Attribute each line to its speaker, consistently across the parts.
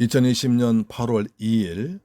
Speaker 1: 2020년 8월 2일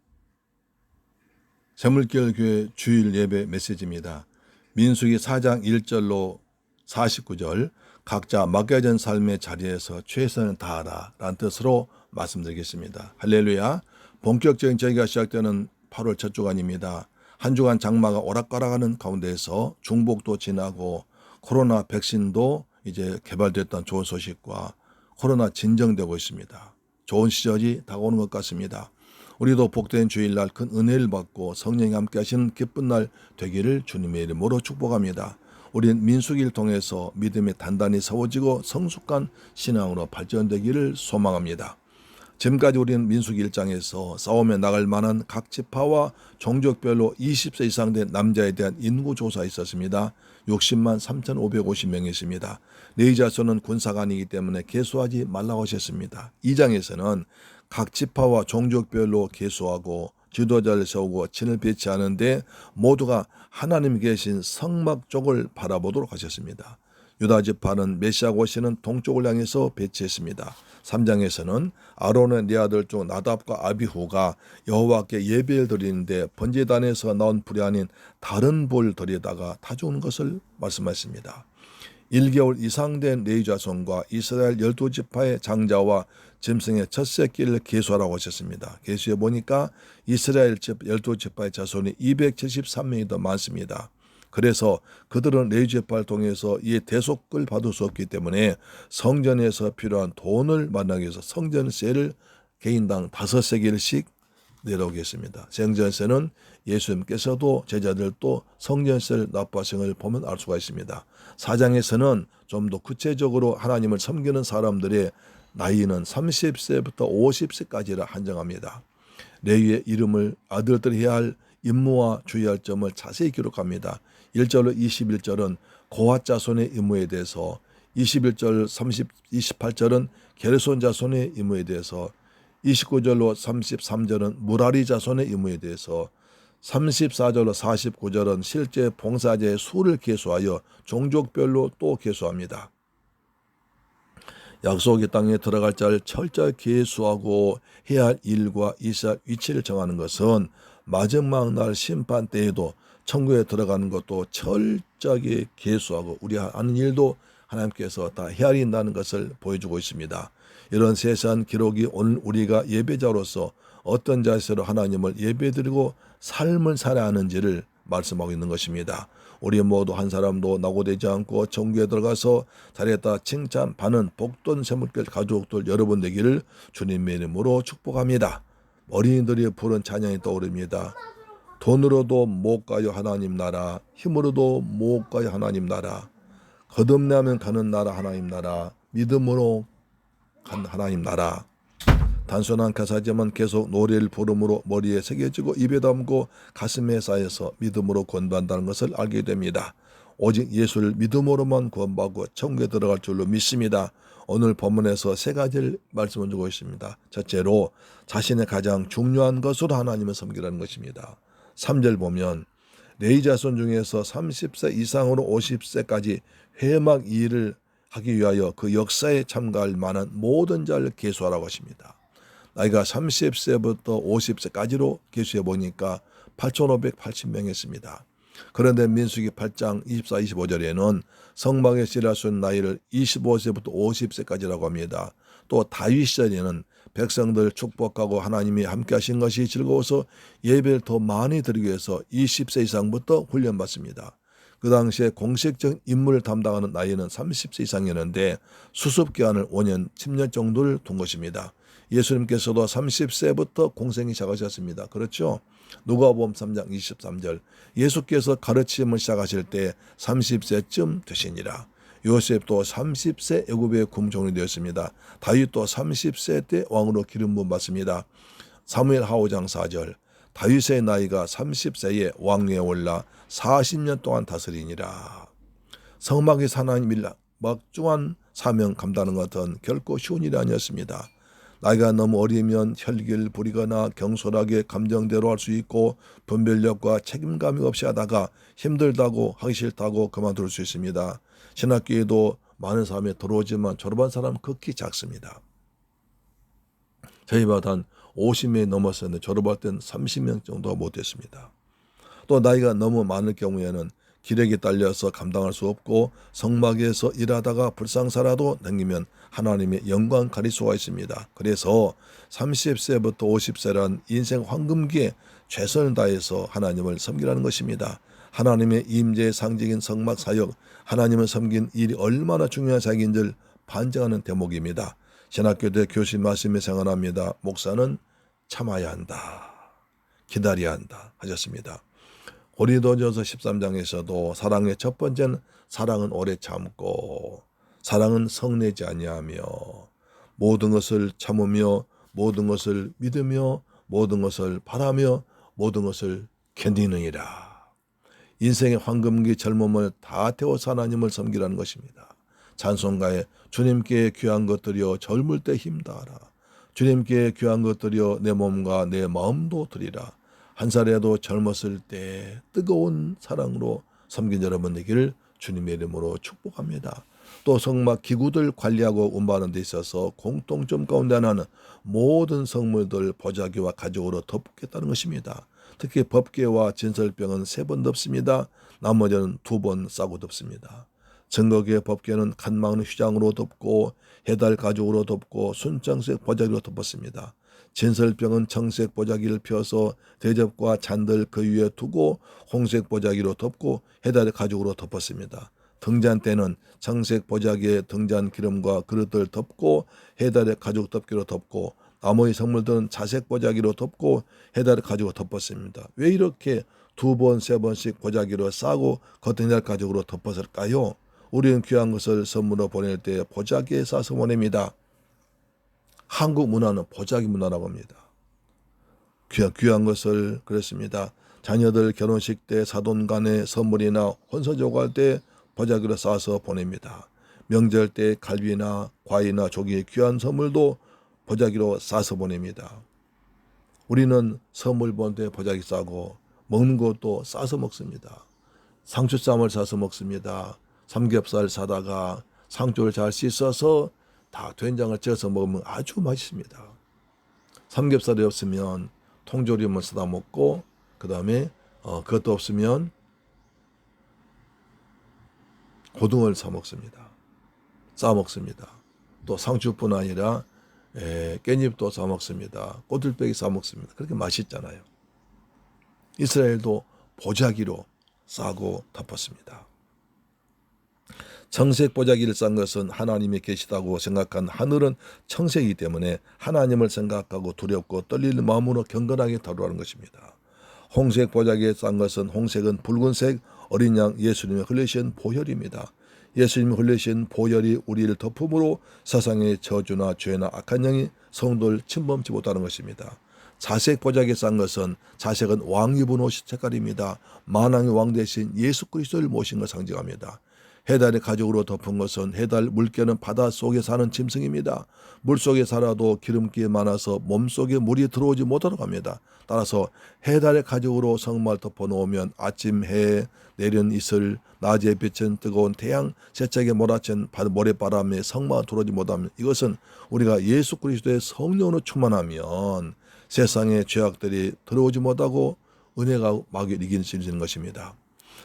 Speaker 1: 재물결 교회 주일 예배 메시지입니다. 민수기 4장 1절로 49절 각자 맡겨진 삶의 자리에서 최선을 다하라 라는 뜻으로 말씀드리겠습니다. 할렐루야. 본격적인 저희가 시작되는 8월 첫 주간입니다. 한 주간 장마가 오락가락하는 가운데에서 중복도 지나고 코로나 백신도 이제 개발됐다는 좋은 소식과 코로나 진정되고 있습니다. 좋은 시절이 다가오는 것 같습니다. 우리도 복된 주일날 큰 은혜를 받고 성령이 함께 하시는 기쁜 날 되기를 주님의 이름으로 축복합니다. 우리는 민수기를 통해서 믿음이 단단히 세워지고 성숙한 신앙으로 발전되기를 소망합니다. 지금까지 우리는 민수기 1장에서 싸움에 나갈 만한 각 지파와 종족별로 20세 이상 된 남자에 대한 인구조사가 있었습니다. 60만 3,550명이었습니다. 레위 자손은 군사가 아니기 때문에 계수하지 말라고 하셨습니다. 2장에서는 각 지파와 종족별로 계수하고 지도자를 세우고 진을 배치하는데 모두가 하나님 계신 성막 쪽을 바라보도록 하셨습니다. 유다 지파는 메시아가 오시는 동쪽을 향해서 배치했습니다. 3장에서는 아론의 네 아들 중 나답과 아비후가 여호와께 예배를 드리는데 번제단에서 나온 불이 아닌 다른 불 드리다가 타 죽은 것을 말씀하십니다. 1개월 이상 된 레위 자손과 이스라엘 12지파의 장자와 짐승의 첫 새끼를 계수하라고 하셨습니다. 계수해 보니까 이스라엘 12지파의 자손이 273명이 더 많습니다. 그래서 그들은 레위 지파를 통해서 이 대속을 받을 수 없기 때문에 성전에서 필요한 돈을 마련하기 위해서 성전세를 개인당 5세겔씩 내려오겠습니다. 성전세는 예수님께서도 제자들도 성전세를 납부하신 걸 보면 알 수가 있습니다. 4장에서는 좀 더 구체적으로 하나님을 섬기는 사람들의 나이는 30세부터 50세까지를 한정합니다. 레위의 이름을 아들들이 해야 할 임무와 주의할 점을 자세히 기록합니다. 1절로 21절은 고핫 자손의 임무에 대해서, 21절 28절은 게르손 자손의 임무에 대해서, 29절로 33절은 무라리 자손의 임무에 대해서, 34절로 49절은 실제 봉사자의 수를 계수하여 종족별로 또 계수합니다. 약속의 땅에 들어갈 자를 철저히 계수하고 해야 할 일과 있어야 할 위치를 정하는 것은 마지막 날 심판 때에도 천국에 들어가는 것도 철저하게 계수하고 우리 하는 일도 하나님께서 다 헤아린다는 것을 보여주고 있습니다. 이런 세세한 기록이 오늘 우리가 예배자로서 어떤 자세로 하나님을 예배드리고 삶을 살아야 하는지를 말씀하고 있는 것입니다. 우리 모두 한 사람도 낙오되지 않고 천국에 들어가서 잘했다 칭찬받는 복된 재물결 가족들 여러분 되기를 주님의 이름으로 축복합니다. 어린이들이 부른 찬양이 떠오릅니다. 돈으로도 못 가요 하나님 나라, 힘으로도 못 가요 하나님 나라, 거듭나면 가는 나라 하나님 나라, 믿음으로 간 하나님 나라. 단순한 가사지만 계속 노래를 부름으로 머리에 새겨지고 입에 담고 가슴에 쌓여서 믿음으로 건반다는 것을 알게 됩니다. 오직 예수를 믿음으로만 구원받고 천국에 들어갈 줄로 믿습니다. 오늘 본문에서 세 가지를 말씀을 주고 있습니다. 첫째로 자신의 가장 중요한 것으로 하나님을 섬기라는 것입니다. 3절 보면 레위 자손 중에서 30세 이상으로 50세까지 회막 일을 하기 위하여 그 역사에 참가할 만한 모든 자를 계수하라고 하십니다. 나이가 30세부터 50세까지로 계수해 보니까 8,580명이었습니다. 그런데 민수기 8장 24, 25절에는 성막에 씨라순 나이를 25세부터 50세까지라고 합니다. 또 다윗 시절에는 백성들 축복하고 하나님이 함께 하신 것이 즐거워서 예배를 더 많이 드리기 위해서 20세 이상부터 훈련받습니다. 그 당시에 공식적 임무를 담당하는 나이는 30세 이상이었는데 수습기간을 5년, 10년 정도를 둔 것입니다. 예수님께서도 30세부터 공생이 시작하셨습니다. 그렇죠? 누가복음 3장 23절 예수께서 가르침을 시작하실 때 30세쯤 되시니라. 요셉도 30세 애굽의 궁정이 되었습니다. 다윗도 30세 때 왕으로 기름 부음 받습니다. 사무엘하 5장 4절 다윗의 나이가 30세에 왕위에 올라 40년 동안 다스리니라. 성막의 하나님의 막중한 사명 감당하는 것은 결코 쉬운 일이 아니었습니다. 나이가 너무 어리면 혈기를 부리거나 경솔하게 감정대로 할 수 있고 분별력과 책임감이 없이 하다가 힘들다고 하기 싫다고 그만둘 수 있습니다. 신학교에도 많은 사람이 들어오지만 졸업한 사람은 극히 작습니다. 저희보다 한 50명이 넘었었는데 졸업할 땐 30명 정도가 못됐습니다. 또 나이가 너무 많을 경우에는 기력이 딸려서 감당할 수 없고 성막에서 일하다가 불상사라도 남기면 하나님의 영광 가릴 수가 있습니다. 그래서 30세부터 50세란 인생 황금기에 최선을 다해서 하나님을 섬기라는 것입니다. 하나님의 임재의 상징인 성막 사역, 하나님을 섬긴 일이 얼마나 중요한 사역인지를 반증하는 대목입니다. 신학교대 교수님 말씀에 생각납니다. 목사는 참아야 한다, 기다려야 한다 하셨습니다. 고린도전서 13장에서도 사랑의 첫 번째는 사랑은 오래 참고 사랑은 성내지 아니하며 모든 것을 참으며 모든 것을 믿으며 모든 것을 바라며 모든 것을 견디느니라. 인생의 황금기 젊음을 다 태워서 하나님을 섬기라는 것입니다. 찬송가에 주님께 귀한 것들이여 젊을 때 힘다하라. 주님께 귀한 것들이여 내 몸과 내 마음도 드리라. 한 살에도 젊었을 때 뜨거운 사랑으로 섬긴 여러분 되기를 주님의 이름으로 축복합니다. 또 성막 기구들 관리하고 운반하는 데 있어서 공통점 가운데 하나는 모든 성물들 보자기와 가죽으로 덮겠다는 것입니다. 특히 법궤와 진설병은 3번 덮습니다. 나머지는 2번 싸고 덮습니다. 증거기의 법궤는 칸 막는 휘장으로 덮고 해달 가죽으로 덮고 순청색 보자기로 덮었습니다. 진설병은 청색 보자기를 펴서 대접과 잔들 그 위에 두고 홍색 보자기로 덮고 해달 가죽으로 덮었습니다. 등잔 때는 청색 보자기에 등잔 기름과 그릇들 덮고 해달의 가죽 덮기로 덮고 나머지 성물들은 자색 보자기로 덮고 해달의 가죽으로 덮었습니다. 왜 이렇게 2번, 3번씩 보자기로 싸고 겉은 해달 가죽으로 덮었을까요? 우리는 귀한 것을 선물로 보낼 때 보자기에 싸서 보냅니다. 한국 문화는 보자기 문화라고 합니다. 귀한 것을 그랬습니다. 자녀들 결혼식 때 사돈간의 선물이나 혼서조할 때 보자기로 싸서 보냅니다. 명절 때 갈비나 과일이나 조기의 귀한 선물도 보자기로 싸서 보냅니다. 우리는 선물 보낼 때 보자기 싸고 먹는 것도 싸서 먹습니다. 상추쌈을 싸서 먹습니다. 삼겹살 사다가 상추를 잘 씻어서 다 된장을 찍어서 먹으면 아주 맛있습니다. 삼겹살이 없으면 통조림을 사다 먹고 그 다음에 그것도 없으면 고등어를 사 먹습니다. 싸 먹습니다. 또 상추뿐 아니라 깻잎도 싸 먹습니다. 꼬들빼기 싸 먹습니다. 그렇게 맛있잖아요. 이스라엘도 보자기로 싸고 덮었습니다. 청색 보자기를 싼 것은 하나님이 계시다고 생각한 하늘은 청색이기 때문에 하나님을 생각하고 두렵고 떨리는 마음으로 경건하게 다루라는 것입니다. 홍색 보자기에 싼 것은 홍색은 붉은색 어린 양 예수님이 흘리신 보혈입니다. 예수님이 흘리신 보혈이 우리를 덮음으로 세상의 저주나 죄나 악한 영이 성도를 침범치 못하는 것입니다. 자색 보자기에 싼 것은 자색은 왕 입은 옷 색깔입니다. 만왕의 왕 대신 예수 그리스도를 모신 걸 상징합니다. 해달의 가죽으로 덮은 것은 해달 물개는 바닷속에 사는 짐승입니다. 물속에 살아도 기름기에 많아서 몸속에 물이 들어오지 못하도록 합니다. 따라서 해달의 가죽으로 성막을 덮어놓으면 아침 해에 내린 이슬, 낮에 비친 뜨거운 태양, 세차게 몰아친 모래바람에 성막을 들어오지 못하면 이것은 우리가 예수 그리스도의 성령으로 충만하면 세상의 죄악들이 들어오지 못하고 은혜가 마귀를 이길 수 있는 것입니다.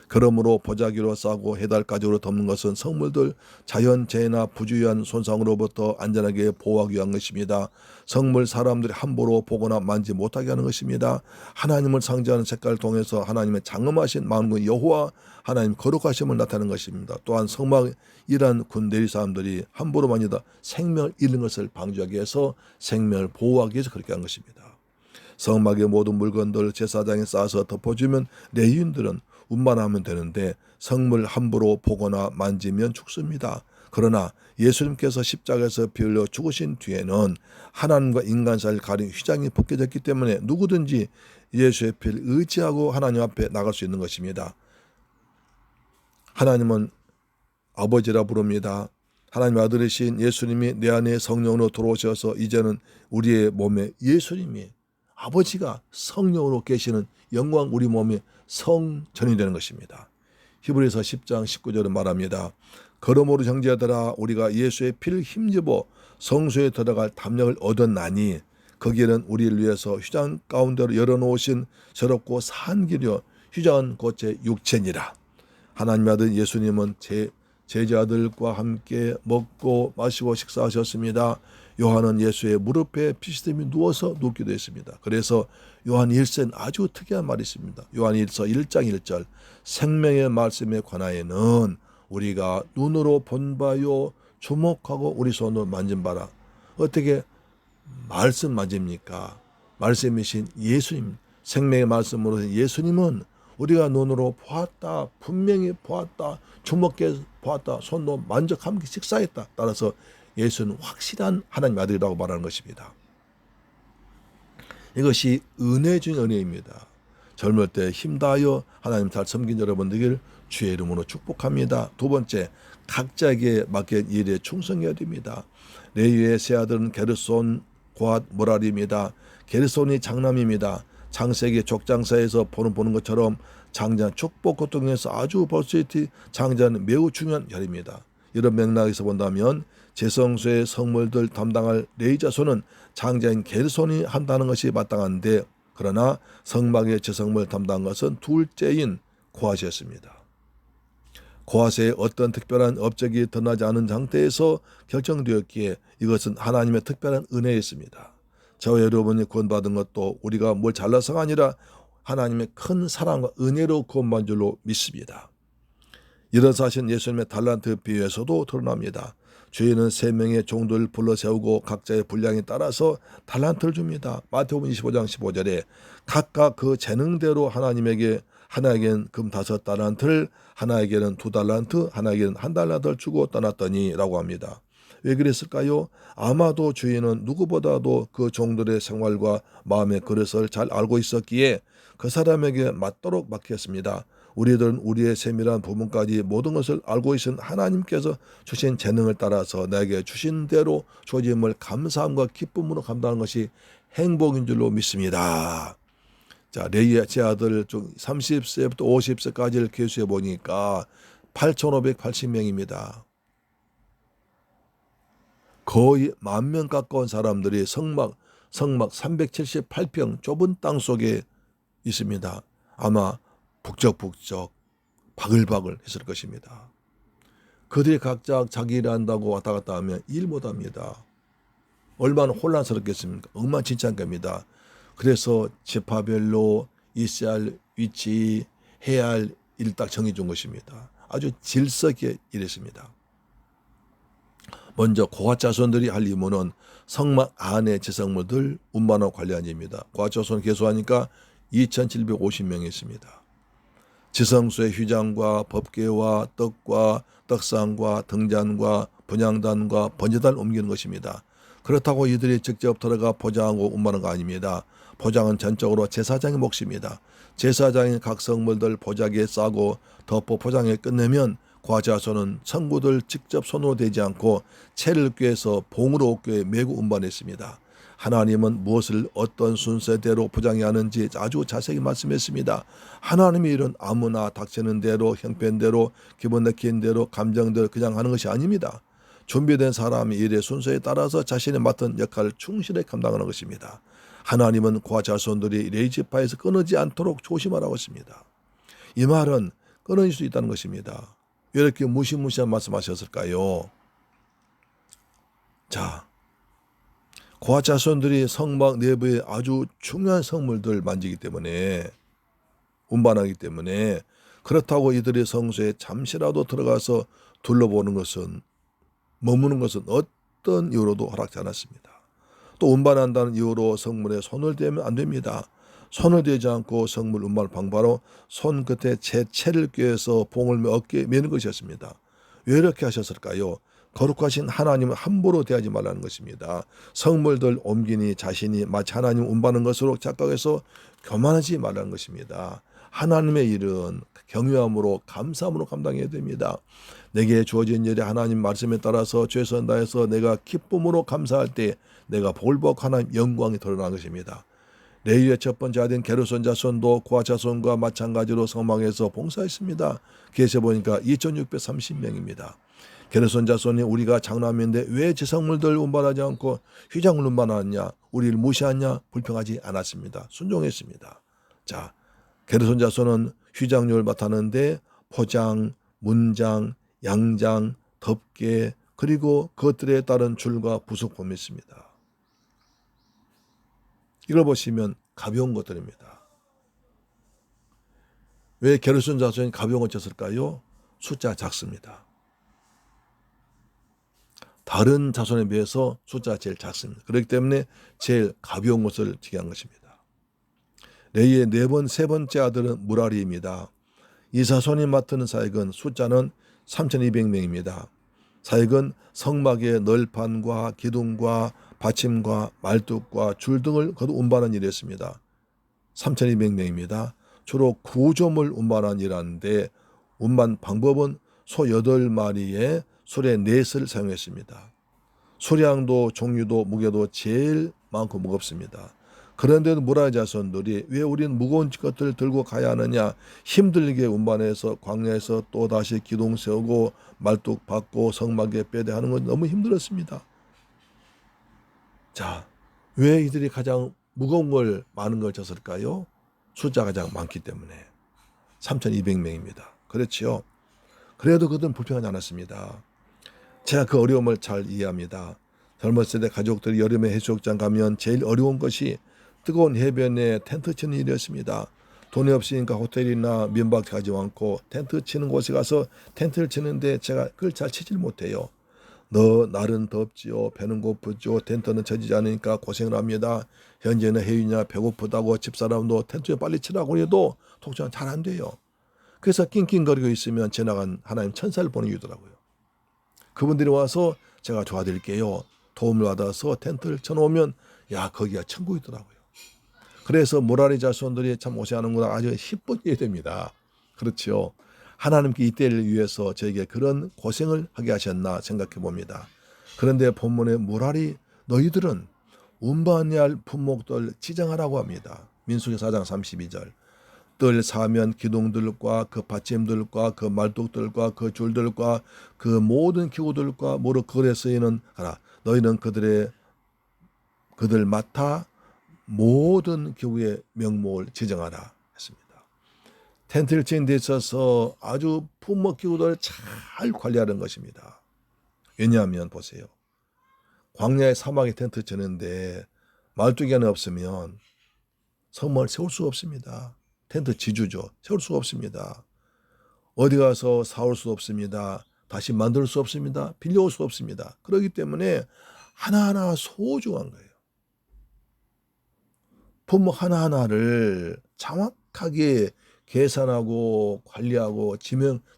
Speaker 1: 그러므로 보자기로 싸고 해달 가죽으로 덮는 것은 성물들 자연재해나 부주의한 손상으로부터 안전하게 보호하기 위한 것입니다. 성물 사람들이 함부로 보거나 만지 못하게 하는 것입니다. 하나님을 상징하는 색깔을 통해서 하나님의 장엄하신 만군 여호와 하나님 거룩하심을 나타내는 것입니다. 또한 성막이란 군대리 사람들이 함부로 만지다 생명을 잃는 것을 방지하기 위해서 생명을 보호하기 위해서 그렇게 한 것입니다. 성막의 모든 물건들 제사장에 쌓아서 덮어주면 레위인들은 운반하면 되는데 성물 함부로 보거나 만지면 죽습니다. 그러나 예수님께서 십자가에서 피 흘려 죽으신 뒤에는 하나님과 인간 사이를 가린 휘장이 벗겨졌기 때문에 누구든지 예수의 피를 의지하고 하나님 앞에 나갈 수 있는 것입니다. 하나님은 아버지라 부릅니다. 하나님 아들이신 예수님이 내 안에 성령으로 들어오셔서 이제는 우리의 몸에 예수님이 아버지가 성령으로 계시는 영광 우리 몸에 성전이 되는 것입니다. 히브리서 10장 19절은 말합니다. 그러므로 형제들아 우리가 예수의 피를 힘입어 성소에 들어갈 담력을 얻었나니 거기에는 우리를 위해서 휴장 가운데로 열어놓으신 새롭고 산 길이요 휴장은 곧 제 육체니라. 하나님의 아들 예수님은 제자들과 함께 먹고 마시고 식사하셨습니다. 요한은 예수의 무릎에 피시됨이 누워서 눕기도 했습니다. 그래서 요한 1세는 아주 특이한 말이 있습니다. 요한 1서 1장 1절 생명의 말씀에 관하여는 우리가 눈으로 본 바요 주목하고 우리 손으로 만진 바라. 어떻게 말씀 맞습니까? 말씀이신 예수님, 생명의 말씀으로 예수님은 우리가 눈으로 보았다, 분명히 보았다, 주목해 보았다, 손도 만져 함께 식사했다. 따라서 예수는 확실한 하나님의 아들이라고 말하는 것입니다. 이것이 은혜 중 은혜입니다. 젊을 때 힘다하여 하나님 잘 섬긴 여러분들 주의 이름으로 축복합니다. 두 번째, 각자에게 맡긴 일에 충성해야 됩니다. 레위의 세 아들은 게르손, 고핫, 모랄입니다. 게르손이 장남입니다. 창세기 족장사에서 보는 것처럼 장자 축복 고통에서 아주 벌써이티 장자는 매우 중요한 혈입니다. 이런 맥락에서 본다면 제성소의 성물들 담당할 레위 자손은 장자인 게르손이 한다는 것이 마땅한데 그러나 성막의 제성물 담당한 것은 둘째인 고핫이었습니다. 고핫의 어떤 특별한 업적이 드러나지 않은 상태에서 결정되었기에 이것은 하나님의 특별한 은혜였습니다. 저와 여러분이 구원받은 것도 우리가 뭘 잘나서가 아니라 하나님의 큰 사랑과 은혜로 구원받은 줄로 믿습니다. 이런 사실은 예수님의 달란트 비유에서도 드러납니다. 주인은 3명의 종들을 불러세우고 각자의 분량에 따라서 달란트를 줍니다. 마태복음 25장 15절에 각각 그 재능대로 하나에게는 금 5달란트를, 하나에게는 2달란트, 하나에게는 1달란트를 주고 떠났더니 라고 합니다. 왜 그랬을까요? 아마도 주인은 누구보다도 그 종들의 생활과 마음의 그릇을 잘 알고 있었기에 그 사람에게 맞도록 맡겼습니다. 우리들은 우리의 세밀한 부분까지 모든 것을 알고 계신 하나님께서 주신 재능을 따라서 내게 주신 대로 주어짐을 감사함과 기쁨으로 감당하는 것이 행복인 줄로 믿습니다. 자, 레위의 제 아들 중 30세부터 50세까지를 계수해 보니까 8,580명입니다. 거의 10,000명 가까운 사람들이 성막 378평 좁은 땅 속에 있습니다. 아마 북적북적 바글바글 했을 것입니다. 그들이 각자 자기 일 한다고 왔다 갔다 하면 일 못합니다. 얼마나 혼란스럽겠습니까? 엉망진창 겁니다. 그래서 지파별로 있어야 할 위치, 해야 할 일 딱 정해준 것입니다. 아주 질서 있게 일했습니다. 먼저 고핫 자손들이 할 임무는 성막 안의 제성물들 운반하고 관리하는 일입니다. 고핫 자손 계수하니까 2,750명이 있습니다. 지성소의 휘장과 법궤와 떡과 떡상과 등잔과 분향단과 번제단을 옮기는 것입니다. 그렇다고 이들이 직접 들어가 포장하고 운반하는 거 아닙니다. 포장은 전적으로 제사장의 몫입니다. 제사장이 각 성물들 보자기에 싸고 덮어 포장해 끝내면 고아자손은 성구들 직접 손으로 대지 않고 채를 꿰서 봉으로 옥교에 메고 운반했습니다. 하나님은 무엇을 어떤 순서대로 포장해야 하는지 아주 자세히 말씀했습니다. 하나님의 일은 아무나 닥치는 대로 형편대로 기분 내키는 대로 감정대로 그냥 하는 것이 아닙니다. 준비된 사람이 일의 순서에 따라서 자신이 맡은 역할을 충실히 감당하는 것입니다. 하나님은 고아 자손들이 레위 지파에서 끊어지지 않도록 조심하라고 했습니다. 이 말은 끊어질 수 있다는 것입니다. 왜 이렇게 무시무시한 말씀하셨을까요? 자, 고아 자손들이 성막 내부에 아주 중요한 성물들 만지기 때문에 운반하기 때문에 그렇다고 이들이 성소에 잠시라도 들어가서 둘러보는 것은 머무는 것은 어떤 이유로도 허락지 않았습니다. 또 운반한다는 이유로 성물에 손을 대면 안 됩니다. 손을 대지 않고 성물 운반을 방바로 손끝에 채를 꿰서 봉을 어깨에 매는 것이었습니다. 왜 이렇게 하셨을까요? 거룩하신 하나님은 함부로 대하지 말라는 것입니다. 성물들 옮기니 자신이 마치 하나님 운반하는 것으로 착각해서 교만하지 말라는 것입니다. 하나님의 일은 경외함으로 감사함으로 감당해야 됩니다. 내게 주어진 일에 하나님 말씀에 따라서 최선 다해서 내가 기쁨으로 감사할 때 내가 복을 받고 하나님 영광이 드러나는 것입니다. 레위의 첫 번째 아들인 게르손 자손도 고아 자손과 마찬가지로 성막에서 봉사했습니다. 계세 보니까 2,630명입니다. 게르손 자손이 우리가 장남인데 왜 지성물들 운반하지 않고 휘장을 운반하느냐, 우리를 무시하냐, 불평하지 않았습니다. 순종했습니다. 자, 게르손 자손은 휘장료를 맡았는데 포장, 문장, 양장, 덮개, 그리고 그것들에 따른 줄과 부속품이 있습니다. 이걸 보시면 가벼운 것들입니다. 왜 게르손 자손이 가벼운 걸 쳤을까요? 숫자 작습니다. 다른 자손에 비해서 숫자가 제일 작습니다. 그렇기 때문에 제일 가벼운 것을 지게 한 것입니다. 레이의 세 번째 아들은 무라리입니다. 이 자손이 맡은 사역은 숫자는 3,200명입니다. 사역은 성막의 널판과 기둥과 받침과 말뚝과 줄 등을 거듭 운반하는 일이었습니다. 3,200명입니다. 주로 구조물 운반하는 일하는데 운반 방법은 소 8마리에 수레 4을 사용했습니다. 수량도 종류도 무게도 제일 많고 무겁습니다. 그런데도 무라리 자손들이 왜 우리는 무거운 것들을 들고 가야 하느냐, 힘들게 운반해서 광야에서 또다시 기둥 세우고 말뚝 받고 성막에 빼대 하는 건 너무 힘들었습니다. 자, 왜 이들이 가장 무거운 걸 많은 걸 졌을까요? 숫자가 가장 많기 때문에. 3,200명입니다. 그렇지요. 그래도 그들은 불평하지 않았습니다. 제가 그 어려움을 잘 이해합니다. 젊었을 때 가족들이 여름에 해수욕장 가면 제일 어려운 것이 뜨거운 해변에 텐트 치는 일이었습니다. 돈이 없으니까 호텔이나 민박 가지 않고 텐트 치는 곳에 가서 텐트를 치는데 제가 그걸 잘 치질 못해요. 날은 덥지요. 배는 고프죠. 텐트는 쳐지지 않으니까 고생을 합니다. 현재는 해유냐 배고프다고 집사람도 텐트에 빨리 치라고 해도 독자는 잘 안 돼요. 그래서 낑낑거리고 있으면 지나간 하나님 천사를 보내주더라고요. 그분들이 와서 제가 도와드릴게요. 도움을 받아서 텐트를 쳐놓으면 거기가 천국이더라고요. 그래서 무라리 자손들이 참 오시하는구나 아주 기쁘게 됩니다. 그렇죠. 하나님께 이때를 위해서 저에게 그런 고생을 하게 하셨나 생각해 봅니다. 그런데 본문의 무라리 너희들은 운반해야 할 품목들 지정하라고 합니다. 민수기 4장 32절. 뜰 사면 기둥들과 그 받침들과 그 말뚝들과 그 줄들과 그 모든 기구들과 모두 그릇에 쓰이는 하라. 너희는 그들 맡아 모든 기구의 명목을 지정하라 했습니다. 텐트를 치는 데 있어서 아주 품목 기구들을 잘 관리하는 것입니다. 왜냐하면 보세요. 광야의 사막에 텐트 치는데 말뚝이가 없으면 성막을 세울 수가 없습니다. 텐트 지주죠. 세울 수가 없습니다. 어디 가서 사올 수 없습니다. 다시 만들 수 없습니다. 빌려올 수 없습니다. 그렇기 때문에 하나하나 소중한 거예요. 품목 하나하나를 정확하게 계산하고 관리하고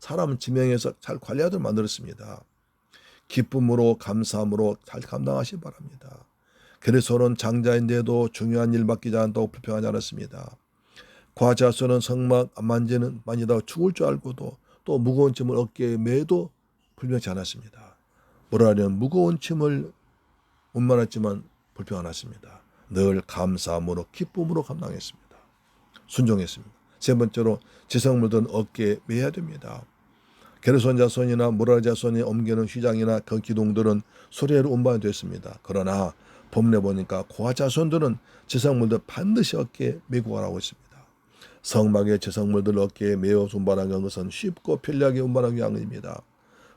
Speaker 1: 사람은 지명해서 잘 관리하도록 만들었습니다. 기쁨으로 감사함으로 잘 감당하시기 바랍니다. 그래서는 장자인데도 중요한 일 맡기지 않다고 불평하지 않았습니다. 과자손은 성막 만지다 죽을 줄 알고도 또 무거운 짐을 어깨에 매도 불평하지 않았습니다. 무라리는 무거운 짐을 운반했지만 불평 않았습니다. 늘 감사함으로 기쁨으로 감당했습니다. 순종했습니다. 세 번째로 지성물들은 어깨에 매야 됩니다. 게르손 자손이나 무라리 자손이 옮기는 휘장이나 그 기둥들은 수레로 운반이 됐습니다. 그러나 본문에 보니까 고아 자손들은 지성물들 반드시 어깨에 메고 가라고 했습니다. 성막의 지성물들 어깨에 메어 운반하게 한 것은 쉽고 편리하게 운반하기 위함입니다.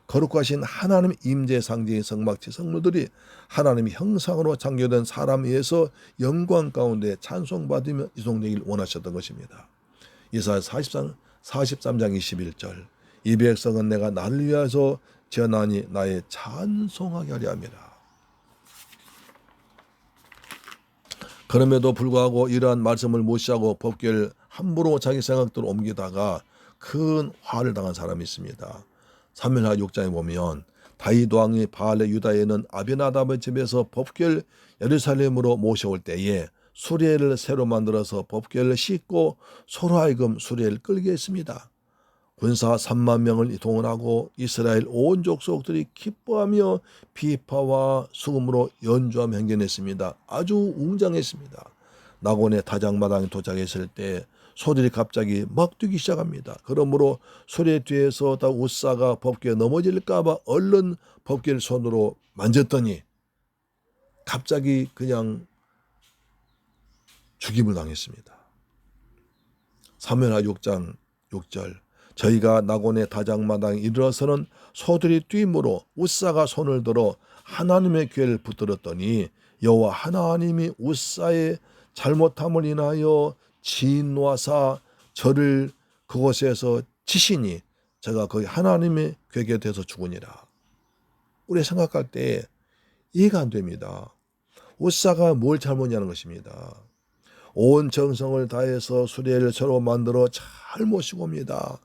Speaker 1: 거룩하신 하나님의 임재 상징인 성막 지성물들이 하나님의 형상으로 창조된 사람 위에서 영광 가운데 찬송받으며 이송되길 원하셨던 것입니다. 이사야 43장 21절. 이 백성은 내가 나를 위하여 지어나니 나의 찬송하게 하려 함이라. 그럼에도 불구하고 이러한 말씀을 무시하고 법궤를 함부로 자기 생각대로 옮기다가 큰 화를 당한 사람이 있습니다. 사무엘하 6장에 보면 다윗 왕이 바알의 유다에는 아비나답의 집에서 법궤를 예루살렘으로 모셔올 때에 수레를 새로 만들어서 법궤를 싣고 소로 하여금 수레를 끌게 했습니다. 군사 3만 명을 동원하고 이스라엘 온 족속들이 기뻐하며 비파와 수금으로 연주하며 행진했습니다. 아주 웅장했습니다. 낙원의 다장마당에 도착했을 때 소들이 갑자기 막 뛰기 시작합니다. 그러므로 소리의 뒤에서 다 우사가 법궤에 넘어질까 봐 얼른 법궤를 손으로 만졌더니 갑자기 그냥 죽임을 당했습니다. 사무엘하 6장 6절 저희가 나곤의 다장마당에 이르러서는 소들이 뛰므로 우사가 손을 들어 하나님의 궤를 붙들었더니 여호와 하나님이 우사의 잘못함을 인하여 진노하사 저를 그곳에서 치시니 제가 거기 하나님의 궤 곁에서 죽으니라. 우리 생각할 때 이해가 안 됩니다. 우사가 뭘 잘못냐는 것입니다. 온 정성을 다해서 수레를 서로 만들어 잘 모시고 옵니다.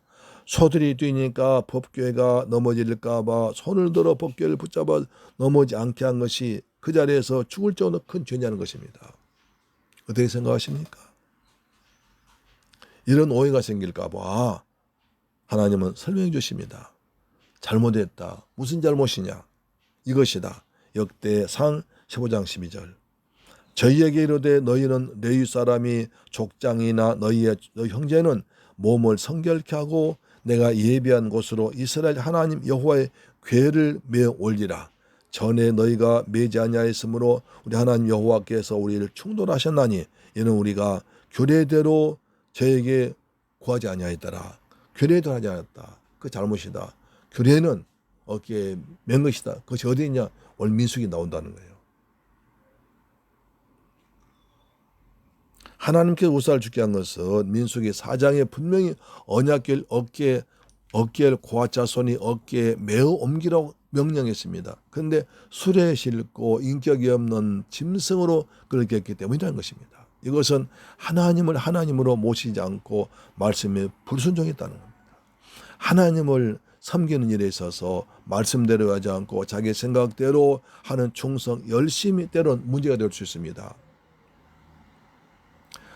Speaker 1: 소들이 뛰니까 법궤가 넘어질까 봐 손을 들어 법궤를 붙잡아 넘어지 않게 한 것이 그 자리에서 죽을 정도로 큰 죄냐는 것입니다. 어떻게 생각하십니까? 이런 오해가 생길까 봐 하나님은 설명해 주십니다. 잘못했다. 무슨 잘못이냐? 이것이다. 역대상 15장 12절 저희에게 이르되 너희는 레위 사람이 족장이나 너희 형제는 몸을 성결케 하고 내가 예비한 곳으로 이스라엘 하나님 여호와의 궤를 메어 올리라. 전에 너희가 매지 아니하였으므로 우리 하나님 여호와께서 우리를 충돌하셨나니 이는 우리가 규례대로 저에게 구하지 아니하였더라. 규례대로 하지 않았다. 그 잘못이다. 규례는 어깨에 맨 것이다. 그것이 어디 있냐? 오늘 민수기 나온다는 거예요. 하나님께서 우사를 죽게 한 것은 민수기 4장에 분명히 언약궤를 어깨에 고아자손이 어깨에 매어 옮기라고 명령했습니다. 그런데 수레에 싣고 인격이 없는 짐승으로 그렇게 했기 때문이라는 것입니다. 이것은 하나님을 하나님으로 모시지 않고 말씀에 불순종했다는 겁니다. 하나님을 섬기는 일에 있어서 말씀대로 하지 않고 자기 생각대로 하는 충성, 열심히 때론 문제가 될 수 있습니다.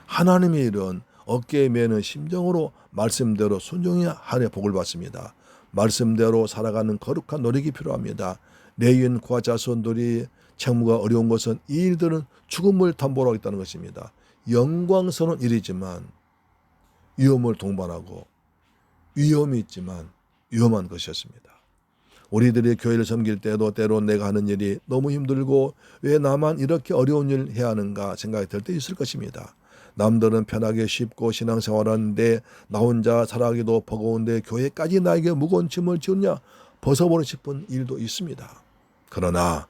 Speaker 1: 하나님의 일은 어깨에 매는 심정으로 말씀대로 순종해야 하늘의 복을 받습니다. 말씀대로 살아가는 거룩한 노력이 필요합니다. 레위인 고아 자손들이 책무가 어려운 것은 이 일들은 죽음을 담보로 하겠다는 것입니다. 영광스러운 일이지만 위험을 동반하고 위험이 있지만 위험한 것이었습니다. 우리들이 교회를 섬길 때도 때로 내가 하는 일이 너무 힘들고 왜 나만 이렇게 어려운 일을 해야 하는가 생각이 들 때 있을 것입니다. 남들은 편하게 쉽고 신앙생활하는데 나 혼자 살아가기도 버거운데 교회까지 나에게 무거운 짐을 지우냐 벗어버리고 싶은 일도 있습니다. 그러나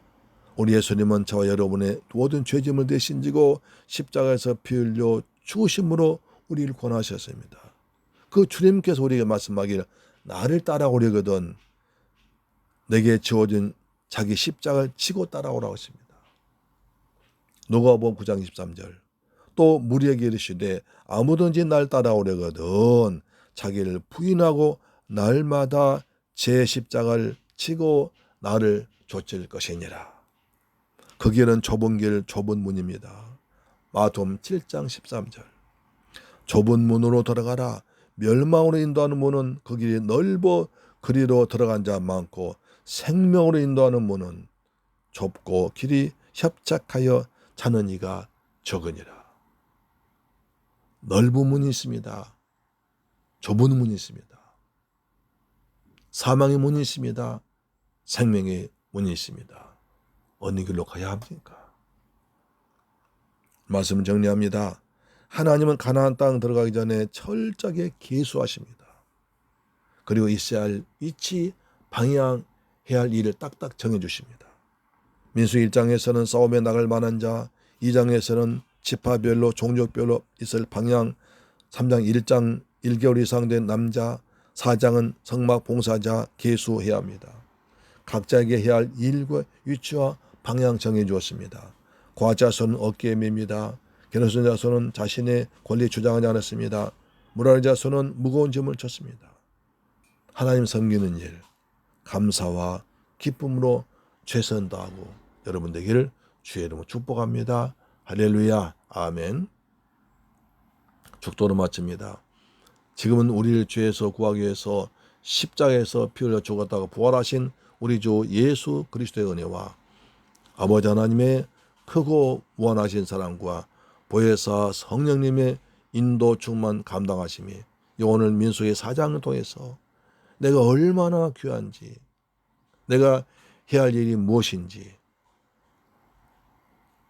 Speaker 1: 우리 예수님은 저와 여러분의 모든 죄짐을 대신 지고 십자가에서 피 흘려 죽으심으로 우리를 권하셨습니다. 그 주님께서 우리에게 말씀하기를 나를 따라오려거든 내게 지어진 자기 십자가를 지고 따라오라고 했습니다. 누가복음 9장 23절 또 무리에게 이르시되 아무든지 날 따라오려거든 자기를 부인하고 날마다 제 십자가를 지고 나를 좇을 것이니라. 그 길은 좁은 길 좁은 문입니다. 마태복음 7장 13절 좁은 문으로 들어가라. 멸망으로 인도하는 문은 그 길이 넓어 그리로 들어간 자 많고 생명으로 인도하는 문은 좁고 길이 협착하여 찾는 이가 적으니라. 넓은 문이 있습니다. 좁은 문이 있습니다. 사망의 문이 있습니다. 생명의 문이 있습니다. 어느 길로 가야 합니까? 말씀을 정리합니다. 하나님은 가나안 땅 들어가기 전에 철저하게 계수하십니다. 그리고 있어야 할 위치, 방향, 해야 할 일을 딱딱 정해주십니다. 민수기 1장에서는 싸움에 나갈 만한 자, 2장에서는 지파별로 종족별로 있을 방향, 3장 1장 1개월 이상 된 남자, 4장은 성막 봉사자 계수해야 합니다. 각자에게 해야 할 일과 위치와 방향 정해 주었습니다. 고아자손은 어깨에 맵니다. 게르손 자손은 자신의 권리 주장하지 않았습니다. 무라리 자손은 무거운 짐을 졌습니다. 하나님 섬기는 일, 감사와 기쁨으로 최선 다하고 여러분 되기를 주의 이름으로 축복합니다. 할렐루야, 아멘. 축도로 마칩니다. 지금은 우리를 죄에서 구하기 위해서 십자가에서 피 흘려 죽었다가 부활하신 우리 주 예수 그리스도의 은혜와 아버지 하나님의 크고 무한하신 사랑과 보혜사 성령님의 인도 충만 감당하심이 오늘 민수기 4장을 통해서 내가 얼마나 귀한지, 내가 해야 할 일이 무엇인지,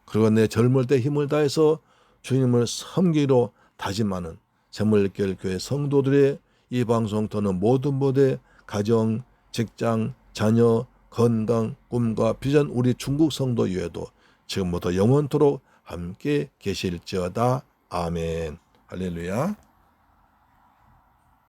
Speaker 1: 그리고 내 젊을 때 힘을 다해서 주님을 섬기기로 다짐하는 샘물길 교회 성도들의 이 방송 듣는 모든 분의 가정, 직장, 자녀, 건강, 꿈과 비전 우리 중국 성도 이외에도 지금부터 영원토록 함께 계실지어다. 아멘. 할렐루야.